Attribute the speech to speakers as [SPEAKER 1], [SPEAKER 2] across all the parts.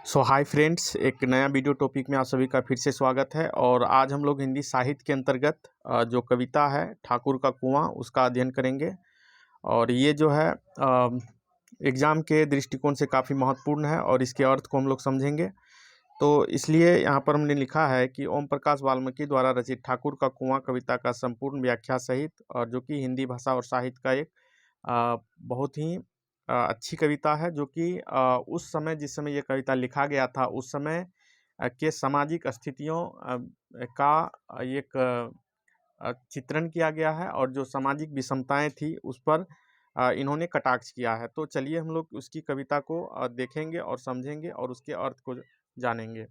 [SPEAKER 1] Hi friends, एक नया video topic में आप सभी का फिर से स्वागत है। और आज हम लोग हिंदी साहित्य के अंतर्गत जो कविता है ठाकुर का कुआं उसका अध्ययन करेंगे। और ये जो है एग्ज़ाम के दृष्टिकोण से काफ़ी महत्वपूर्ण है और इसके अर्थ को हम लोग समझेंगे। तो इसलिए यहाँ पर हमने लिखा है कि ओम प्रकाश वाल्मीकि द्वारा रचित ठाकुर का कुआं कविता का संपूर्ण व्याख्या सहित, और जो कि हिंदी भाषा और साहित्य का एक बहुत ही अच्छी कविता है, जो कि उस समय जिस समय ये कविता लिखा गया था उस समय के सामाजिक स्थितियों का एक चित्रण किया गया है, और जो सामाजिक विषमताएं थी उस पर इन्होंने कटाक्ष किया है। तो चलिए हम लोग उसकी कविता को देखेंगे और समझेंगे और उसके अर्थ को जानेंगे।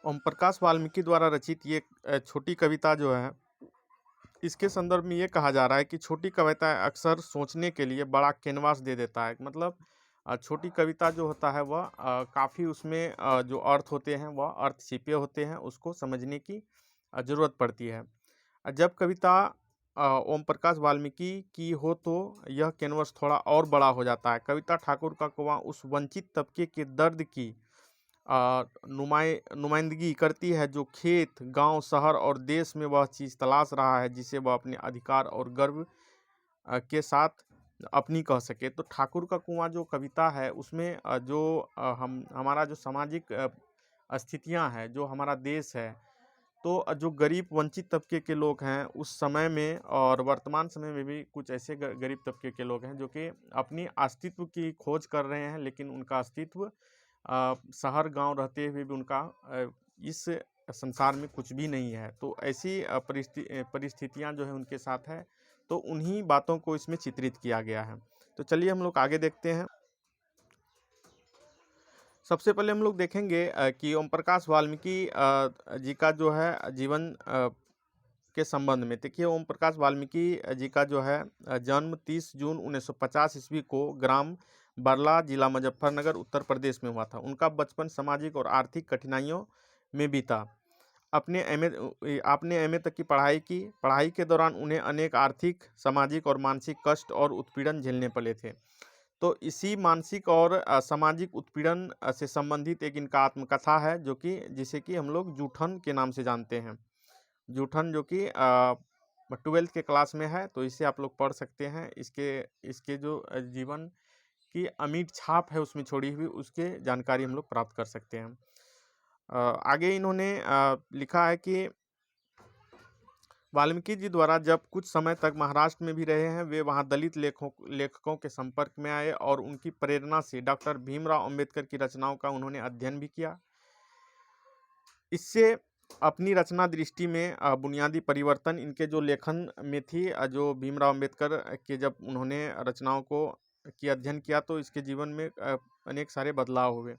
[SPEAKER 1] ओम प्रकाश वाल्मीकि द्वारा रचित ये छोटी कविता जो है, इसके संदर्भ में ये कहा जा रहा है कि छोटी कविता अक्सर सोचने के लिए बड़ा कैनवास दे देता है। मतलब छोटी कविता जो होता है वह काफ़ी उसमें जो अर्थ होते हैं वह अर्थ छिपे होते हैं, उसको समझने की ज़रूरत पड़ती है। जब कविता ओम प्रकाश वाल्मीकि की हो तो यह कैनवस थोड़ा और बड़ा हो जाता है। कविता ठाकुर का कुआं उस वंचित तबके के दर्द की नुमाइंदगी करती है, जो खेत, गांव, शहर और देश में वह चीज़ तलाश रहा है जिसे वह अपने अधिकार और गर्व के साथ अपनी कह सके। तो ठाकुर का कुआं जो कविता है उसमें जो हम हमारा जो सामाजिक स्थितियां हैं, जो हमारा देश है, तो जो गरीब वंचित तबके के लोग हैं उस समय में और वर्तमान समय में भी कुछ ऐसे गरीब तबके के लोग हैं जो कि अपनी अस्तित्व की खोज कर रहे हैं, लेकिन उनका अस्तित्व शहर गांव रहते हुए भी उनका इस संसार में कुछ भी नहीं है। तो ऐसी परिस्थितियां जो है उनके साथ है, तो उन्हीं बातों को इसमें चित्रित किया गया है। तो चलिए हम लोग आगे देखते हैं। सबसे पहले हम लोग देखेंगे कि ओम प्रकाश वाल्मीकि जी का जो है जीवन के संबंध में। देखिए, ओम प्रकाश वाल्मीकि जी का जो है जन्म 30 जून 1950 ईस्वी को ग्राम बरला, जिला मुजफ्फरनगर, उत्तर प्रदेश में हुआ था। उनका बचपन सामाजिक और आर्थिक कठिनाइयों में बीता। आपने एमए तक की पढ़ाई की। पढ़ाई के दौरान उन्हें अनेक आर्थिक, सामाजिक और मानसिक कष्ट और उत्पीड़न झेलने पड़े थे। तो इसी मानसिक और सामाजिक उत्पीड़न से संबंधित एक इनका आत्मकथा है, जो कि जिसे कि हम लोग जूठन के नाम से जानते हैं। जूठन जो कि 12th के क्लास में है, तो इसे आप लोग पढ़ सकते हैं। इसके इसके जो जीवन की अमिट छाप है उसमें छोड़ी हुई, उसके जानकारी हम लोग प्राप्त कर सकते हैं। आगे इन्होंने लिखा है कि वाल्मीकि जी द्वारा जब कुछ समय तक महाराष्ट्र में भी रहे हैं, वे वहां दलित लेखकों के संपर्क में आए और उनकी प्रेरणा से डॉक्टर भीमराव अंबेडकर की रचनाओं का उन्होंने अध्ययन भी किया। इससे अपनी रचना दृष्टि में बुनियादी परिवर्तन इनके जो लेखन में थी। जो भीमराव अंबेडकर के जब उन्होंने रचनाओं को की अध्ययन किया तो इसके जीवन में अनेक सारे बदलाव हुए।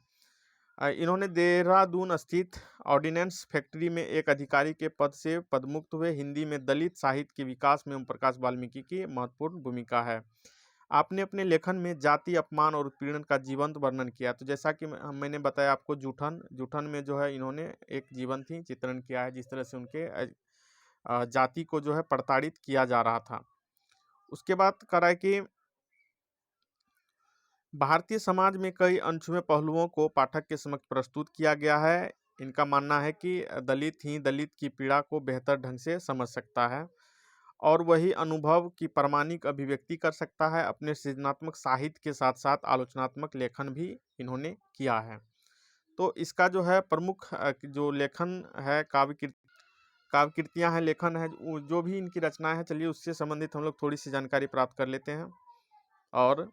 [SPEAKER 1] इन्होंने देहरादून स्थित ऑर्डिनेंस फैक्ट्री में एक अधिकारी के पद से पदमुक्त हुए। हिंदी में दलित साहित्य के विकास में ओम प्रकाश वाल्मीकि की महत्वपूर्ण भूमिका है। आपने अपने लेखन में जाति, अपमान और उत्पीड़न का जीवंत वर्णन किया। तो जैसा कि मैंने बताया आपको, जूठन में जो है इन्होंने एक जीवंत ही चित्रण किया है, जिस तरह से उनके जाति को जो है प्रताड़ित किया जा रहा था। उसके बाद कह रहा है कि भारतीय समाज में कई अनछुए पहलुओं को पाठक के समक्ष प्रस्तुत किया गया है। इनका मानना है कि दलित ही दलित की पीड़ा को बेहतर ढंग से समझ सकता है और वही अनुभव की प्रामाणिक अभिव्यक्ति कर सकता है। अपने सृजनात्मक साहित्य के साथ साथ आलोचनात्मक लेखन भी इन्होंने किया है। तो इसका जो है प्रमुख जो लेखन है, काव्य कृतियाँ हैं, लेखन है, जो भी इनकी रचनाएं हैं, चलिए उससे संबंधित हम लोग थोड़ी सी जानकारी प्राप्त कर लेते हैं। और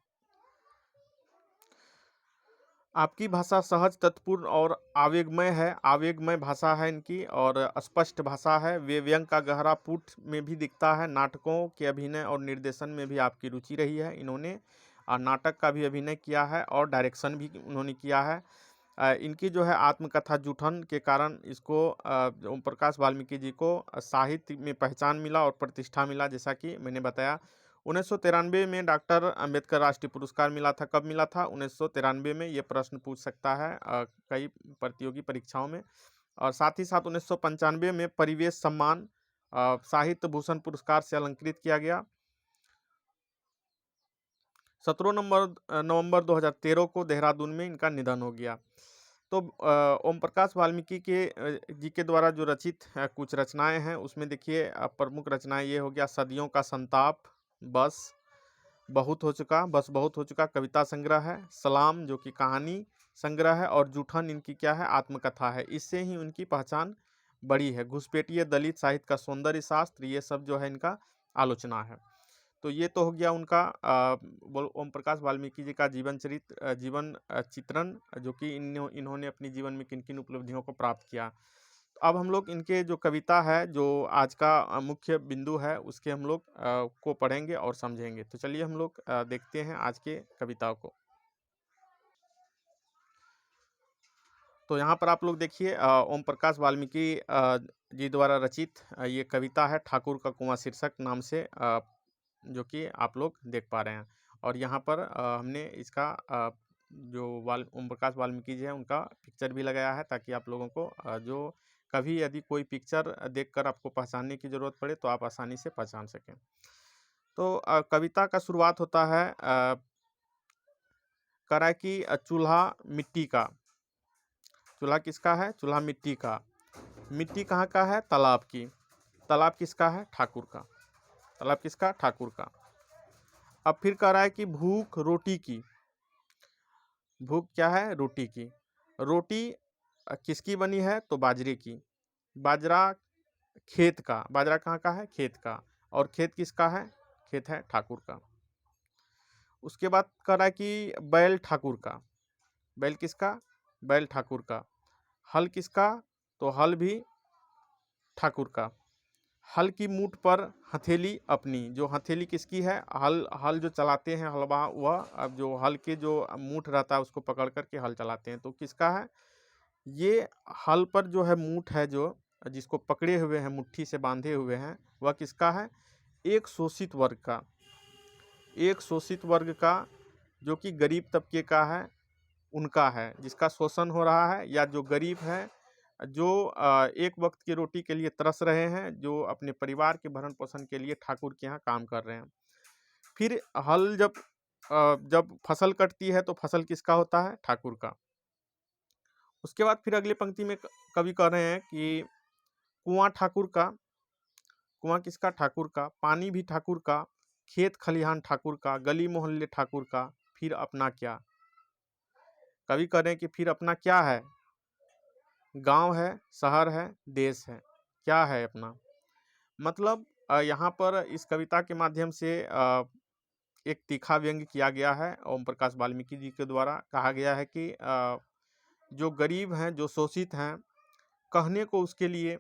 [SPEAKER 1] आपकी भाषा सहज, तत्पूर्ण और आवेगमय है। आवेगमय भाषा है इनकी और स्पष्ट भाषा है। वे व्यंग का गहरा पुट में भी दिखता है। नाटकों के अभिनय और निर्देशन में भी आपकी रुचि रही है। इन्होंने नाटक का भी अभिनय किया है और डायरेक्शन भी उन्होंने किया है। इनकी जो है आत्मकथा जूठन के कारण इसको ओम प्रकाश वाल्मीकि जी को साहित्य में पहचान मिला और प्रतिष्ठा मिला। जैसा कि मैंने बताया, 1993 में डॉक्टर अंबेडकर राष्ट्रीय पुरस्कार मिला था। कब मिला था? 1993 में। ये प्रश्न पूछ सकता है कई प्रतियोगी परीक्षाओं में। और साथ ही साथ 1995 में परिवेश सम्मान साहित्य भूषण पुरस्कार से अलंकृत किया गया। 17 नवंबर 2013 को देहरादून में इनका निधन हो गया। तो ओम प्रकाश वाल्मीकि के जी के द्वारा जो रचित कुछ रचनाएं हैं उसमें देखिए प्रमुख रचनाएं ये हो गया सदियों का संताप, बस बस बहुत हो चुका कविता संग्रह है, सलाम जो कि कहानी संग्रह है, और जूठन इनकी क्या है, आत्मकथा है। इससे ही उनकी पहचान बड़ी है। घुसपैठिए दलित साहित्य का सौंदर्य शास्त्र, ये सब जो है इनका आलोचना है। तो ये तो हो गया उनका ओम प्रकाश वाल्मीकि जी का जीवन चित्रण, जो कि इन्होंने अपनी जीवन में किन किन उपलब्धियों को प्राप्त किया। अब हम लोग इनके जो कविता है, जो आज का मुख्य बिंदु है, उसके हम लोग को पढ़ेंगे और समझेंगे। तो चलिए हम लोग देखते हैं आज के कविताओं को। तो यहाँ पर आप लोग देखिए ओम प्रकाश वाल्मीकि जी द्वारा रचित ये कविता है ठाकुर का कुआं शीर्षक नाम से, जो कि आप लोग देख पा रहे हैं। और यहाँ पर हमने इसका जो ओम प्रकाश वाल्मीकि जी है उनका पिक्चर भी लगाया है, ताकि आप लोगों को जो कभी यदि कोई पिक्चर देखकर आपको पहचानने की ज़रूरत पड़े तो आप आसानी से पहचान सकें। तो कविता का शुरुआत होता है करा कि चूल्हा मिट्टी का। चूल्हा किसका है? चूल्हा मिट्टी का। मिट्टी कहाँ का है? तालाब की। तालाब किसका है? ठाकुर का। तालाब किसका? ठाकुर का। अब फिर कह रहा है कि भूख रोटी की। भूख क्या है? रोटी की। रोटी किसकी बनी है? तो बाजरे की। बाजरा खेत का। बाजरा कहाँ का है? खेत का। और खेत किसका है? खेत है ठाकुर का। उसके बाद कह रहा है कि बैल ठाकुर का। बैल किसका? बैल ठाकुर का। हल किसका? तो हल भी ठाकुर का। हल की मूठ पर हथेली अपनी। जो हथेली किसकी है? हल जो चलाते हैं हलवा, वह अब जो हल के जो मूठ रहता है उसको पकड़ करके हल चलाते हैं, तो किसका है? ये हल पर जो है मूठ है, जो जिसको पकड़े हुए हैं, मुट्ठी से बांधे हुए हैं, वह किसका है? एक शोषित वर्ग का। एक शोषित वर्ग का, जो कि गरीब तबके का है, उनका है, जिसका शोषण हो रहा है, या जो गरीब है, जो एक वक्त की रोटी के लिए तरस रहे हैं, जो अपने परिवार के भरण पोषण के लिए ठाकुर के यहाँ काम कर रहे हैं। फिर हल जब फसल कटती है तो फसल किसका होता है? ठाकुर का। उसके बाद फिर अगले पंक्ति में कवि कह रहे हैं कि कुआं ठाकुर का। कुआं किसका? ठाकुर का। पानी भी ठाकुर का। खेत खलिहान ठाकुर का। गली मोहल्ले ठाकुर का। फिर अपना क्या? कवि कह रहे हैं कि फिर अपना क्या है? गांव है, शहर है, देश है। क्या है अपना? मतलब यहाँ पर इस कविता के माध्यम से एक तीखा व्यंग्य किया गया है। ओम प्रकाश वाल्मीकि जी के द्वारा कहा गया है कि जो गरीब हैं, जो शोषित हैं, कहने को उसके लिए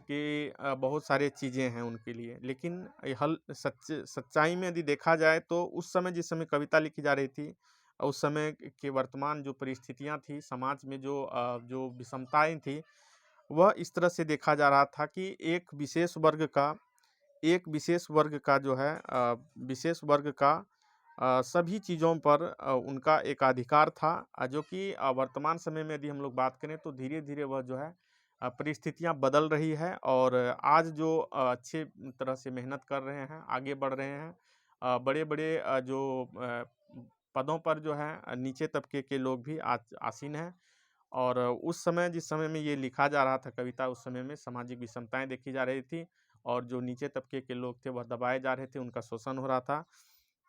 [SPEAKER 1] कि बहुत सारे चीज़ें हैं उनके लिए, लेकिन सच्चाई में यदि देखा जाए तो उस समय, जिस समय कविता लिखी जा रही थी, उस समय के वर्तमान जो परिस्थितियां थी समाज में, जो विषमताएं थी, वह इस तरह से देखा जा रहा था कि एक विशेष वर्ग का जो है विशेष वर्ग का सभी चीज़ों पर उनका एक अधिकार था, जो कि वर्तमान समय में यदि हम लोग बात करें तो धीरे धीरे वह जो है परिस्थितियां बदल रही है। और आज जो अच्छे तरह से मेहनत कर रहे हैं, आगे बढ़ रहे हैं, बड़े बड़े जो पदों पर जो है नीचे तबके के लोग भी आसीन हैं। और उस समय, जिस समय में ये लिखा जा रहा था कविता, उस समय में सामाजिक विषमताएं देखी जा रही थी, और जो नीचे तबके के लोग थे वह दबाए जा रहे थे, उनका शोषण हो रहा था।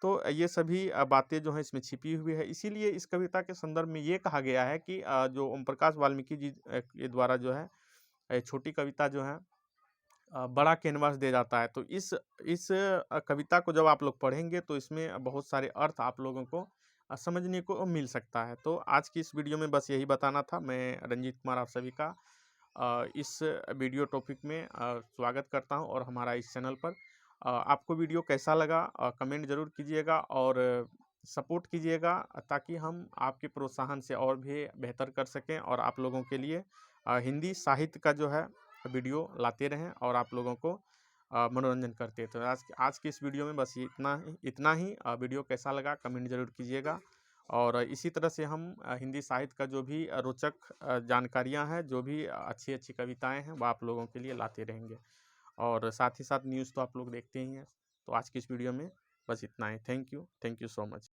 [SPEAKER 1] तो ये सभी बातें जो हैं इसमें छिपी हुई है। इसीलिए इस कविता के संदर्भ में ये कहा गया है कि जो ओम प्रकाश वाल्मीकि जी के द्वारा जो है छोटी कविता जो है बड़ा कैनवास दे जाता है। तो इस कविता को जब आप लोग पढ़ेंगे तो इसमें बहुत सारे अर्थ आप लोगों को समझने को मिल सकता है। तो आज की इस वीडियो में बस यही बताना था। मैं रंजीत कुमार आप सभी का इस वीडियो टॉपिक में स्वागत करता हूं, और हमारा इस चैनल पर आपको वीडियो कैसा लगा कमेंट ज़रूर कीजिएगा, और सपोर्ट कीजिएगा, ताकि हम आपके प्रोत्साहन से और भी बेहतर कर सकें, और आप लोगों के लिए हिंदी साहित्य का जो है वीडियो लाते रहें, और आप लोगों को मनोरंजन करते हैं। तो आज की इस वीडियो में बस इतना ही। वीडियो कैसा लगा कमेंट ज़रूर कीजिएगा, और इसी तरह से हम हिंदी साहित्य का जो भी रोचक जानकारियां हैं, जो भी अच्छी अच्छी कविताएं हैं, वो आप लोगों के लिए लाते रहेंगे। और साथ ही साथ न्यूज़ तो आप लोग देखते ही हैं। तो आज की इस वीडियो में बस इतना ही। Thank you so much.